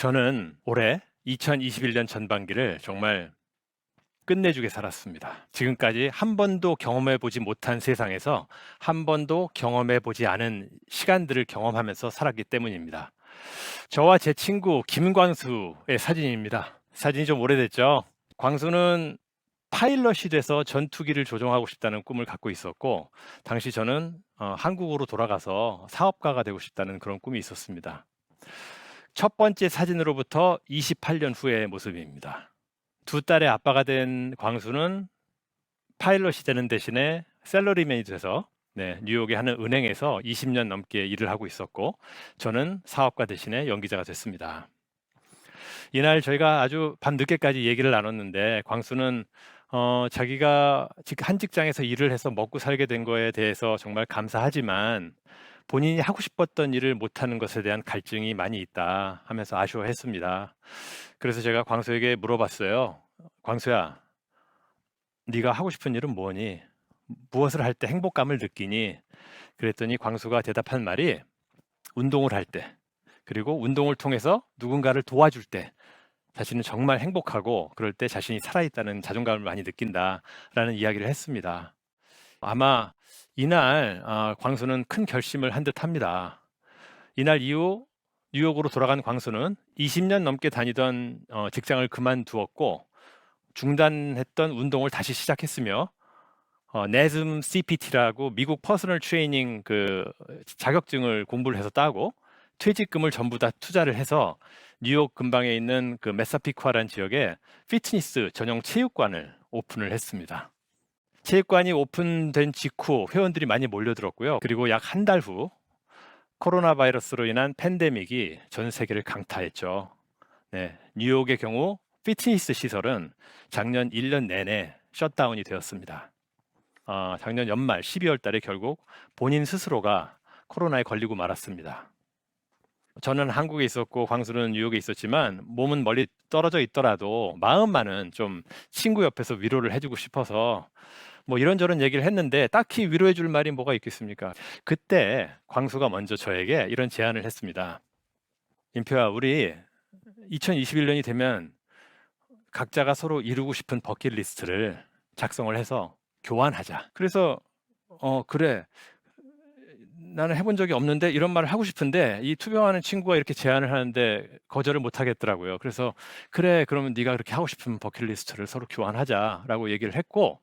저는 올해 2021년 전반기를 정말 끝내주게 살았습니다. 지금까지 한 번도 경험해 보지 못한 세상에서 한 번도 경험해 보지 않은 시간들을 경험하면서 살았기 때문입니다. 저와 제 친구 김광수의 사진입니다. 사진이 좀 오래됐죠? 광수는 파일럿이 돼서 전투기를 조종하고 싶다는 꿈을 갖고 있었고, 당시 저는 한국으로 돌아가서 사업가가 되고 싶다는 그런 꿈이 있었습니다. 첫 번째 사진으로부터 28년 후의 모습입니다. 두 딸의 아빠가 된 광수는 파일럿이 되는 대신에 셀러리맨이 돼서 뉴욕의 한 은행에서 20년 넘게 일을 하고 있었고, 저는 사업가 대신에 연기자가 됐습니다. 이날 저희가 아주 밤늦게까지 얘기를 나눴는데, 광수는 자기가 한 직장에서 일을 해서 먹고 살게 된 거에 대해서 정말 감사하지만 본인이 하고 싶었던 일을 못하는 것에 대한 갈증이 많이 있다 하면서 아쉬워했습니다. 그래서 제가 광수에게 물어봤어요. 광수야, 네가 하고 싶은 일은 뭐니? 무엇을 할 때 행복감을 느끼니? 그랬더니 광수가 대답한 말이 운동을 할 때, 그리고 운동을 통해서 누군가를 도와줄 때 자신은 정말 행복하고, 그럴 때 자신이 살아있다는 자존감을 많이 느낀다라는 이야기를 했습니다. 아마 이날 광수는 큰 결심을 한 듯합니다. 이날 이후 뉴욕으로 돌아간 광수는 20년 넘게 다니던 직장을 그만두었고, 중단했던 운동을 다시 시작했으며, 네즘 CPT라고 미국 퍼스널 트레이닝 그 자격증을 공부를 해서 따고, 퇴직금을 전부 다 투자를 해서 뉴욕 근방에 있는 그 메사피쿠아라는 지역에 피트니스 전용 체육관을 오픈을 했습니다. 체육관이 오픈된 직후 회원들이 많이 몰려들었고요. 그리고 약 한 달 후 코로나 바이러스로 인한 팬데믹이 전 세계를 강타했죠. 뉴욕의 경우 피트니스 시설은 작년 1년 내내 셧다운이 되었습니다. 작년 연말 12월 달에 결국 본인 스스로가 코로나에 걸리고 말았습니다. 저는 한국에 있었고 광수는 뉴욕에 있었지만 몸은 멀리 떨어져 있더라도 마음만은 좀 친구 옆에서 위로를 해주고 싶어서 뭐 이런저런 얘기를 했는데 딱히 위로해 줄 말이 뭐가 있겠습니까? 그때 광수가 먼저 저에게 이런 제안을 했습니다. 임표야, 우리 2021년이 되면 각자가 서로 이루고 싶은 버킷리스트를 작성을 해서 교환하자. 그래서 그래, 나는 해본 적이 없는데 이런 말을 하고 싶은데 이 투병하는 친구가 이렇게 제안을 하는데 거절을 못 하겠더라고요. 그래서 그래, 그러면 네가 그렇게 하고 싶은 버킷리스트를 서로 교환하자라고 얘기를 했고,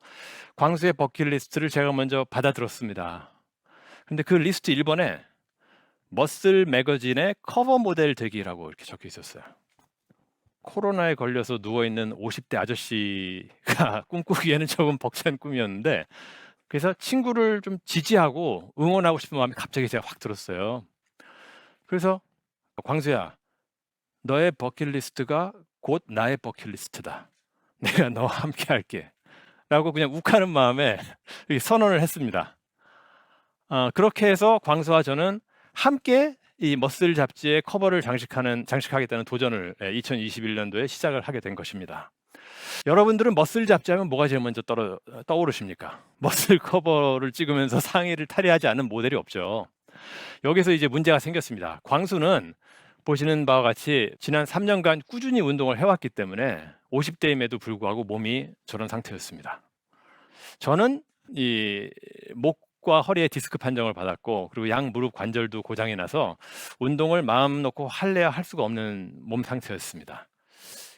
광수의 버킷리스트를 제가 먼저 받아들었습니다. 근데 그 리스트 1번에 머슬 매거진의 커버 모델 되기라고 이렇게 적혀 있었어요. 코로나에 걸려서 누워있는 50대 아저씨가 꿈꾸기에는 조금 벅찬 꿈이었는데, 그래서 친구를 좀 지지하고 응원하고 싶은 마음이 갑자기 제가 확 들었어요. 그래서 광수야, 너의 버킷리스트가 곧 나의 버킷리스트다. 내가 너와 함께 할게. 라고 그냥 욱하는 마음에 선언을 했습니다. 그렇게 해서 광수와 저는 함께 이 머슬 잡지의 커버를 장식하겠다는 도전을 2021년도에 시작을 하게 된 것입니다. 여러분들은 머슬 잡지 하면 뭐가 제일 먼저 떠오르십니까? 머슬 커버를 찍으면서 상의를 탈의하지 않는 모델이 없죠. 여기서 이제 문제가 생겼습니다. 광수는 보시는 바와 같이 지난 3년간 꾸준히 운동을 해왔기 때문에 50대임에도 불구하고 몸이 저런 상태였습니다. 저는 이 목과 허리에 디스크 판정을 받았고, 그리고 양 무릎 관절도 고장이 나서 운동을 마음 놓고 할래야 할 수가 없는 몸 상태였습니다.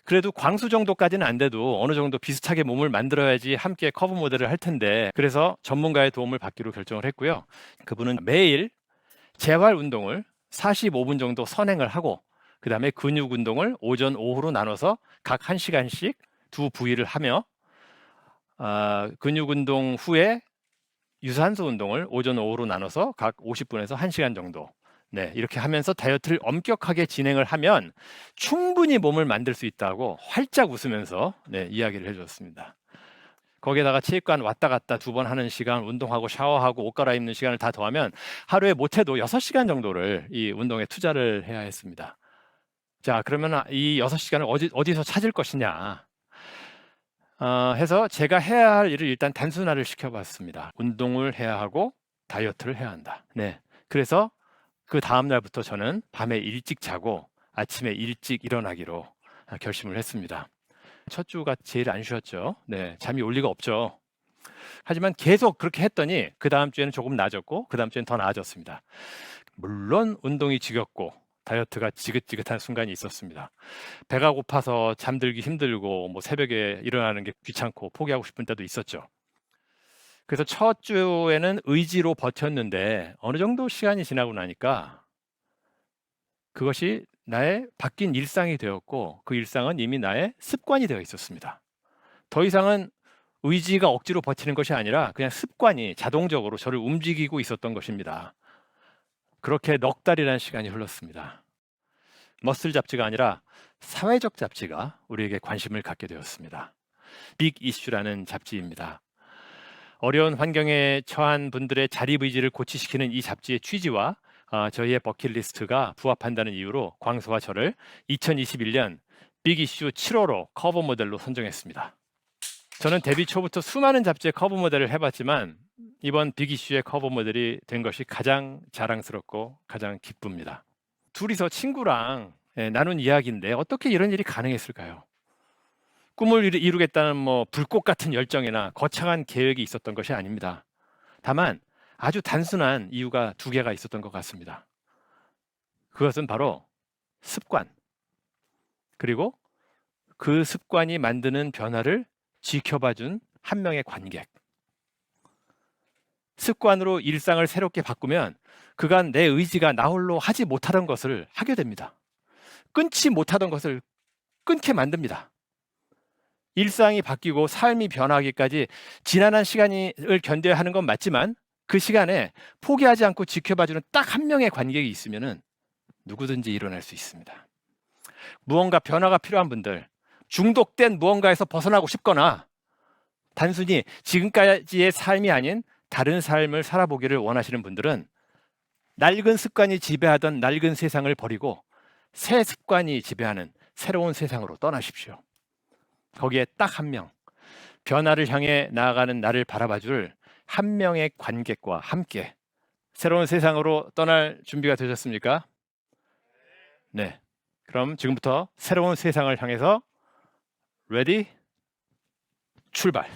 그래도 광수 정도까지는 안 돼도 어느 정도 비슷하게 몸을 만들어야지 함께 커브 모델을 할 텐데, 그래서 전문가의 도움을 받기로 결정을 했고요. 그분은 매일 재활 운동을 45분 정도 선행을 하고, 그 다음에 근육 운동을 오전, 오후로 나눠서 각 1시간씩 두 부위를 하며, 근육 운동 후에 유산소 운동을 오전, 오후로 나눠서 각 50분에서 1시간 정도 이렇게 하면서 다이어트를 엄격하게 진행을 하면 충분히 몸을 만들 수 있다고 활짝 웃으면서 이야기를 해줬습니다. 거기에다가 체육관 왔다 갔다 2번 하는 시간, 운동하고 샤워하고 옷 갈아입는 시간을 다 더하면 하루에 못해도 6시간 정도를 이 운동에 투자를 해야 했습니다. 자, 그러면 이 6시간을 어디서 찾을 것이냐 해서 제가 해야 할 일을 일단 단순화를 시켜봤습니다. 운동을 해야 하고 다이어트를 해야 한다. 그래서 그 다음 날부터 저는 밤에 일찍 자고 아침에 일찍 일어나기로 결심을 했습니다. 첫 주가 제일 안 쉬었죠. 네, 잠이 올 리가 없죠. 하지만 계속 그렇게 했더니 그 다음 주에는 조금 나아졌고 그 다음 주에는 더 나아졌습니다. 물론 운동이 지겹고 다이어트가 지긋지긋한 순간이 있었습니다. 배가 고파서 잠들기 힘들고 뭐 새벽에 일어나는 게 귀찮고 포기하고 싶은 때도 있었죠. 그래서 첫 주에는 의지로 버텼는데 어느 정도 시간이 지나고 나니까 그것이 나의 바뀐 일상이 되었고 그 일상은 이미 나의 습관이 되어 있었습니다. 더 이상은 의지가 억지로 버티는 것이 아니라 그냥 습관이 자동적으로 저를 움직이고 있었던 것입니다. 그렇게 넉 달이라는 시간이 흘렀습니다. 머슬 잡지가 아니라 사회적 잡지가 우리에게 관심을 갖게 되었습니다. 빅 이슈라는 잡지입니다. 어려운 환경에 처한 분들의 자립의지를 고취시키는 이 잡지의 취지와 저희의 버킷리스트가 부합한다는 이유로 광수와 저를 2021년 빅 이슈 7호로 커버 모델로 선정했습니다. 저는 데뷔 초부터 수많은 잡지의 커버 모델을 해봤지만 이번 빅 이슈의 커버 모델이 된 것이 가장 자랑스럽고 가장 기쁩니다. 둘이서 친구랑 나눈 이야기인데 어떻게 이런 일이 가능했을까요? 꿈을 이루겠다는 뭐 불꽃 같은 열정이나 거창한 계획이 있었던 것이 아닙니다. 다만 아주 단순한 이유가 두 개가 있었던 것 같습니다. 그것은 바로 습관, 그리고 그 습관이 만드는 변화를 지켜봐준 한 명의 관객. 습관으로 일상을 새롭게 바꾸면 그간 내 의지가 나 홀로 하지 못하던 것을 하게 됩니다. 끊지 못하던 것을 끊게 만듭니다. 일상이 바뀌고 삶이 변화하기까지 지난한 시간을 견뎌야 하는 건 맞지만 그 시간에 포기하지 않고 지켜봐주는 딱 한 명의 관객이 있으면 누구든지 일어날 수 있습니다. 무언가 변화가 필요한 분들, 중독된 무언가에서 벗어나고 싶거나 단순히 지금까지의 삶이 아닌 다른 삶을 살아보기를 원하시는 분들은 낡은 습관이 지배하던 낡은 세상을 버리고 새 습관이 지배하는 새로운 세상으로 떠나십시오. 거기에 딱 한 명, 변화를 향해 나아가는 나를 바라봐줄 한 명의 관객과 함께 새로운 세상으로 떠날 준비가 되셨습니까? 네. 그럼 지금부터 새로운 세상을 향해서 레디 출발!